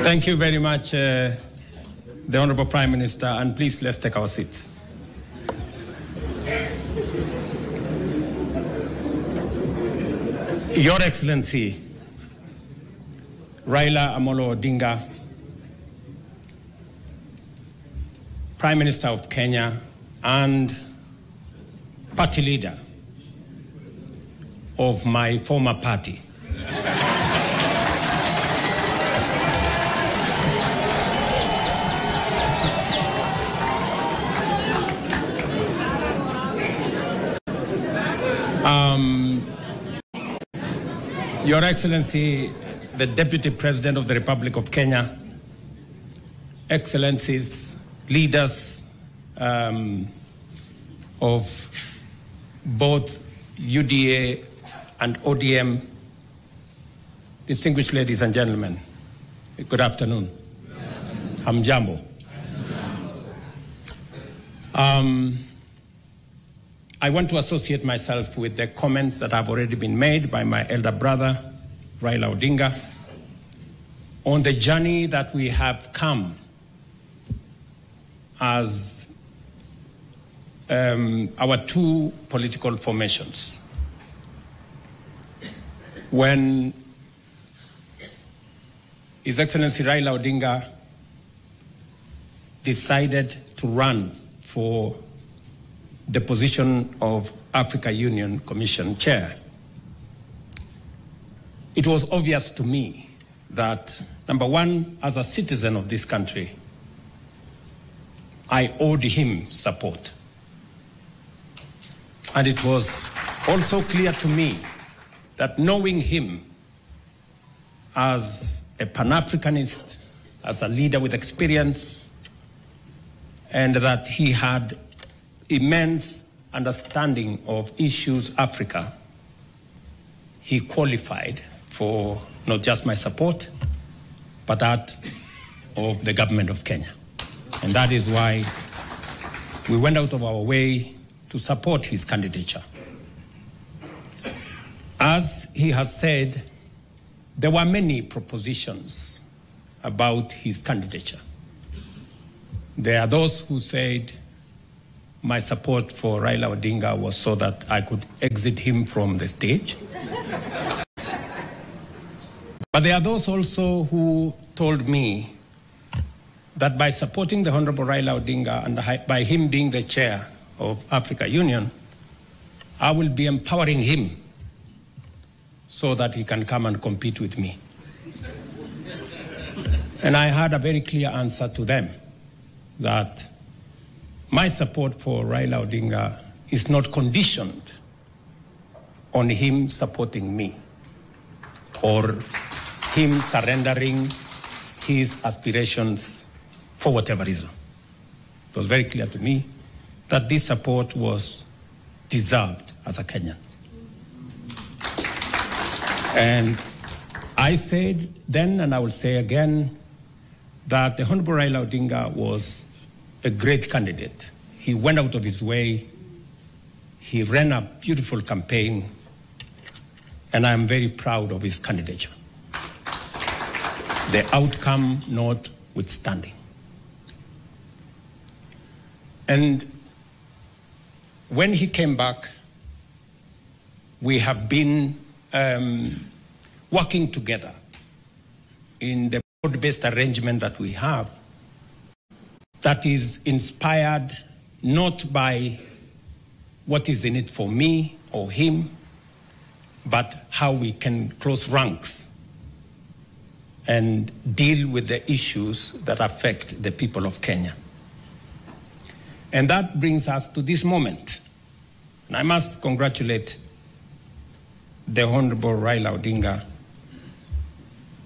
Thank you very much, the Honorable Prime Minister, and please let's take our seats. Your Excellency, Raila Amolo Odinga, Prime Minister of Kenya and party leader of my former party. Your Excellency, the Deputy President of the Republic of Kenya, Excellencies, leaders of both UDA and ODM, distinguished ladies and gentlemen, good afternoon. Hamjambo. I want to associate myself with the comments that have already been made by my elder brother, Raila Odinga, on the journey that we have come as our two political formations. When His Excellency Raila Odinga decided to run for the position of Africa Union Commission Chair, it was obvious to me that, number one, as a citizen of this country, I owed him support. And it was also clear to me that knowing him as a Pan-Africanist, as a leader with experience, and that he had immense understanding of issues Africa, he qualified for not just my support, but that of the government of Kenya. And that is why we went out of our way to support his candidature. As he has said, there were many propositions about his candidature. There are those who said my support for Raila Odinga was so that I could exit him from the stage. But there are those also who told me that by supporting the Honorable Raila Odinga and by him being the chair of Africa Union, I will be empowering him so that he can come and compete with me. And I had a very clear answer to them that my support for Raila Odinga is not conditioned on him supporting me or him surrendering his aspirations for whatever reason. It was very clear to me that this support was deserved as a Kenyan. And I said then, and I will say again, that the Honorable Raila Odinga was a great candidate. He went out of his way. He ran a beautiful campaign, and I'm very proud of his candidature. The outcome notwithstanding. And when he came back, we have been working together in the broad-based arrangement that we have that is inspired not by what is in it for me or him, but how we can close ranks and deal with the issues that affect the people of Kenya. And that brings us to this moment. And I must congratulate the Honorable Raila Odinga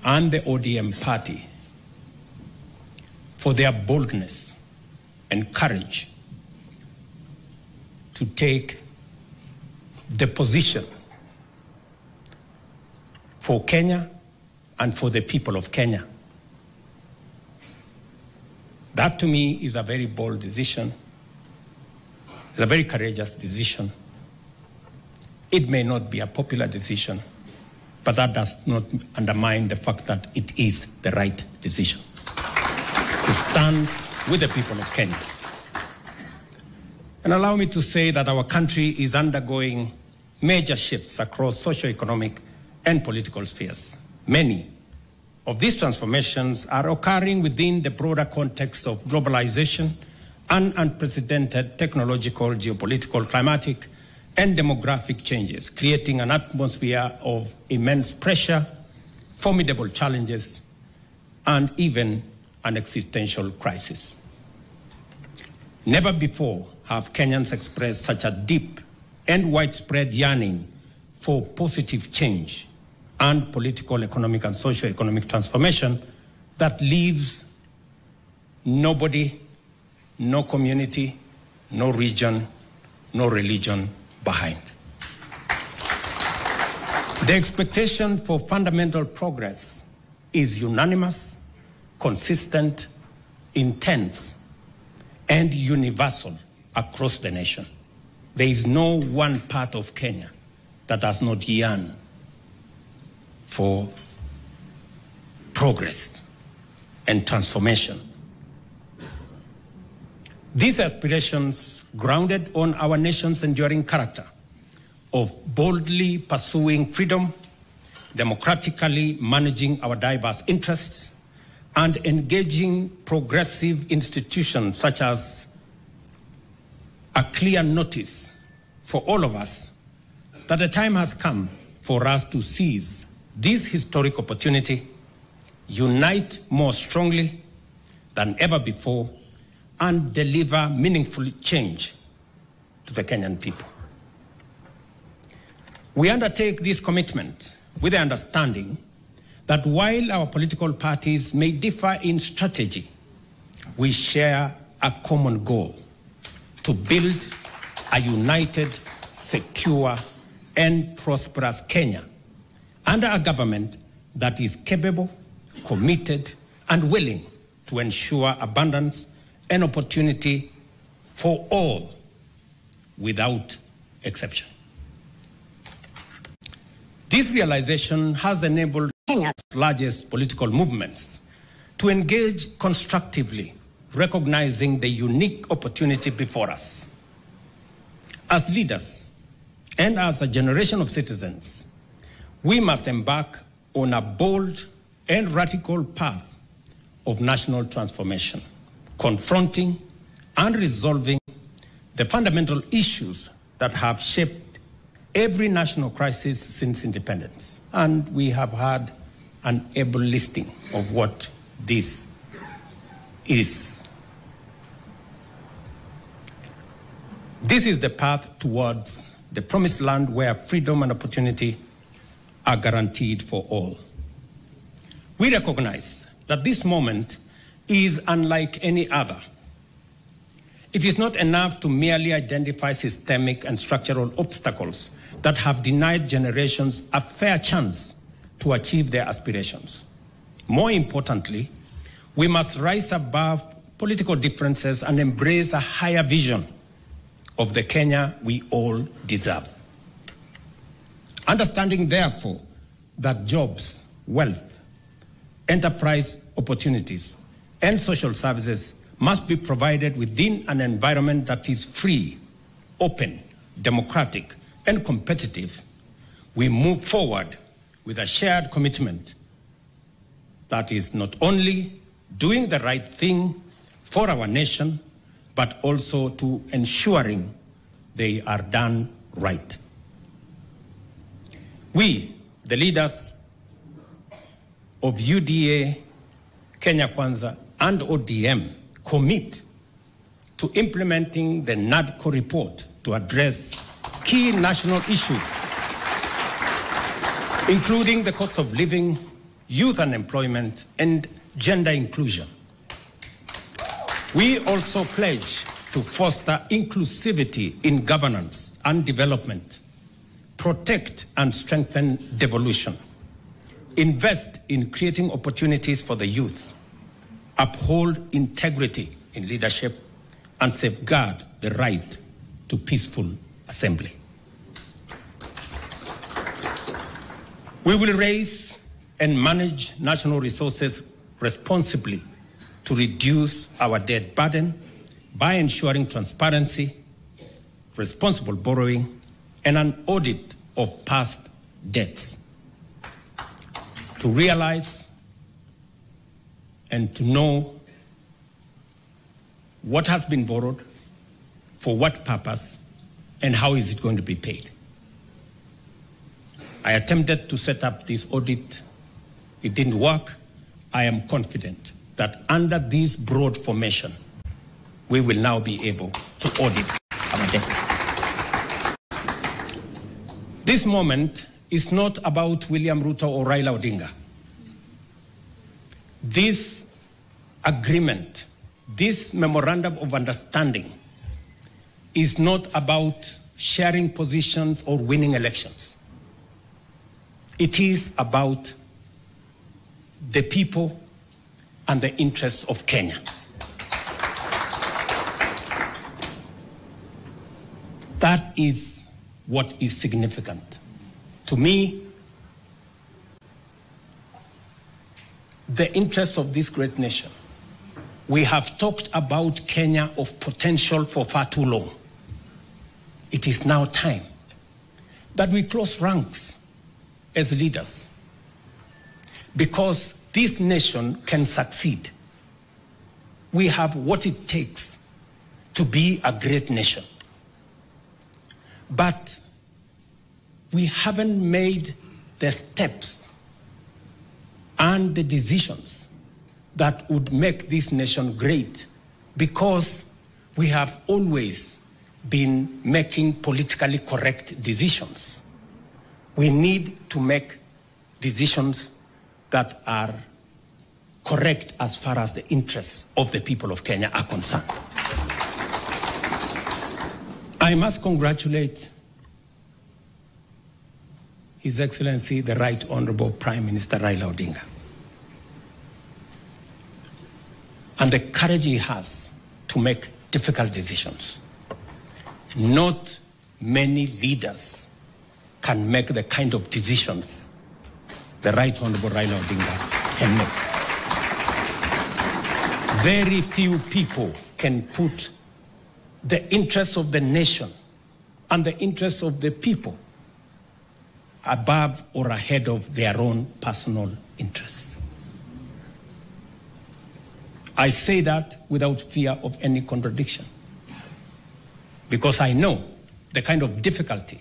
and the ODM party for their boldness and courage to take the position for Kenya and for the people of Kenya. That to me is a very bold decision. It's a very courageous decision. It may not be a popular decision, but that does not undermine the fact that it is the right decision to stand with the people of Kenya. And allow me to say that our country is undergoing major shifts across socio-economic and political spheres. Many of these transformations are occurring within the broader context of globalization and unprecedented technological, geopolitical, climatic, and demographic changes, creating an atmosphere of immense pressure, formidable challenges, and even an existential crisis. Never before have Kenyans expressed such a deep and widespread yearning for positive change and political, economic, and socio-economic transformation that leaves nobody, no community, no region, no religion behind. The expectation for fundamental progress is unanimous, consistent, intense, and universal across the nation. There is no one part of Kenya that does not yearn for progress and transformation. These aspirations, grounded on our nation's enduring character of boldly pursuing freedom, democratically managing our diverse interests, and engaging progressive institutions such as a clear notice for all of us that the time has come for us to seize this historic opportunity, unite more strongly than ever before, and deliver meaningful change to the Kenyan people. We undertake this commitment with the understanding that while our political parties may differ in strategy, we share a common goal: to build a united, secure, and prosperous Kenya under a government that is capable, committed, and willing to ensure abundance and opportunity for all without exception. This realization has enabled Kenya's largest political movements to engage constructively, recognizing the unique opportunity before us. As leaders and as a generation of citizens, we must embark on a bold and radical path of national transformation, confronting and resolving the fundamental issues that have shaped every national crisis since independence. And we have had an able listing of what this is. This is the path towards the promised land where freedom and opportunity are guaranteed for all. We recognize that this moment is unlike any other. It is not enough to merely identify systemic and structural obstacles that have denied generations a fair chance to achieve their aspirations. More importantly, we must rise above political differences and embrace a higher vision of the Kenya we all deserve. Understanding, therefore, that jobs, wealth, enterprise opportunities, and social services must be provided within an environment that is free, open, democratic, and competitive, we move forward with a shared commitment that is not only doing the right thing for our nation, but also to ensuring they are done right. We, the leaders of UDA, Kenya Kwanza, and ODM, commit to implementing the NADCO report to address key national issues, including the cost of living, youth unemployment, and gender inclusion. We also pledge to foster inclusivity in governance and development, protect and strengthen devolution, invest in creating opportunities for the youth, uphold integrity in leadership, and safeguard the right to peaceful assembly. We will raise and manage national resources responsibly to reduce our debt burden by ensuring transparency, responsible borrowing, and an audit of past debts to realize and to know what has been borrowed, for what purpose, and how is it going to be paid. I attempted to set up this audit. It didn't work. I am confident that under this broad formation, we will now be able to audit our debts. This moment is not about William Ruto or Raila Odinga. This agreement, this memorandum of understanding is not about sharing positions or winning elections. It is about the people and the interests of Kenya. That is what is significant. To me, the interests of this great nation. We have talked about Kenya of potential for far too long. It is now time that we close ranks as leaders, because this nation can succeed. We have what it takes to be a great nation. But we haven't made the steps and the decisions that would make this nation great, because we have always been making politically correct decisions. We need to make decisions that are correct as far as the interests of the people of Kenya are concerned. I must congratulate His Excellency, the Right Honorable Prime Minister Raila Odinga, and the courage he has to make difficult decisions. Not many leaders can make the kind of decisions the Right Honorable Raila Odinga can make. Very few people can put the interests of the nation and the interests of the people above or ahead of their own personal interests. I say that without fear of any contradiction, because I know the kind of difficulty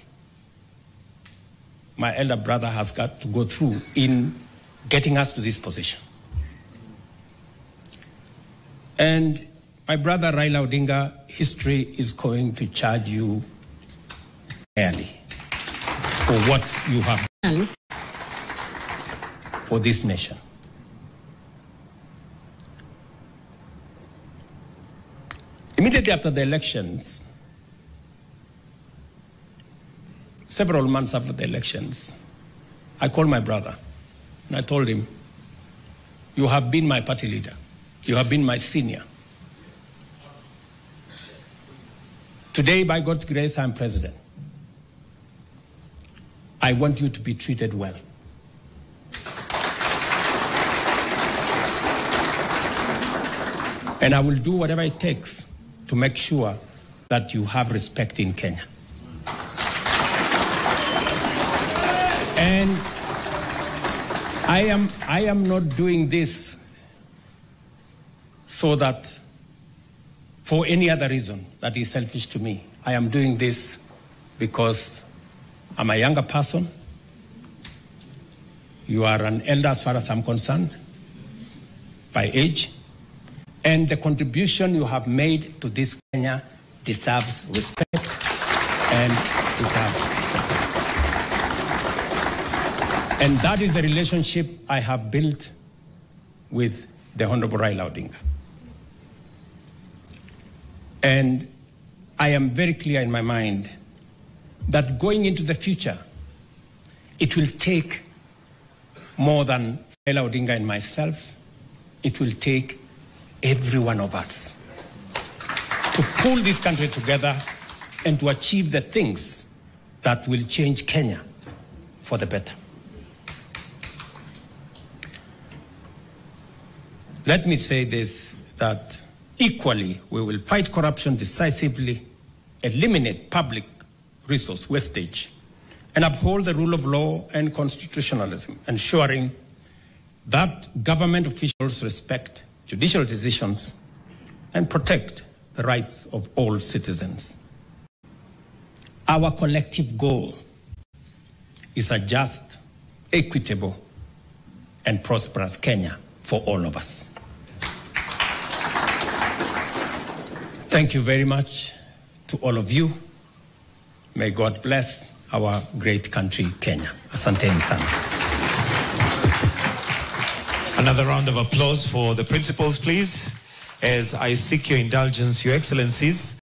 my elder brother has got to go through in getting us to this position. And my brother Raila Odinga, history is going to charge you fairly for what you have done for this nation. Immediately after the elections, several months after the elections, I called my brother and I told him, you have been my party leader. You have been my senior. Today, by God's grace, I'm president. I want you to be treated well. And I will do whatever it takes to make sure that you have respect in Kenya. And I am not doing this so that for any other reason that is selfish to me. I am doing this because I'm a younger person. You are an elder as far as I'm concerned, by age. And the contribution you have made to this Kenya deserves respect and deserves support. And that is the relationship I have built with the Honorable Raila Odinga. And I am very clear in my mind that going into the future, it will take more than Raila Odinga and myself. It will take every one of us to pull this country together and to achieve the things that will change Kenya for the better. Let me say this, that equally we will fight corruption decisively, eliminate public resource wastage, and uphold the rule of law and constitutionalism, ensuring that government officials respect judicial decisions and protect the rights of all citizens. Our collective goal is a just, equitable, and prosperous Kenya for all of us. Thank you very much to all of you. May God bless our great country, Kenya. Asanteni sana. Another round of applause for the principals, please, as I seek your indulgence, Your Excellencies.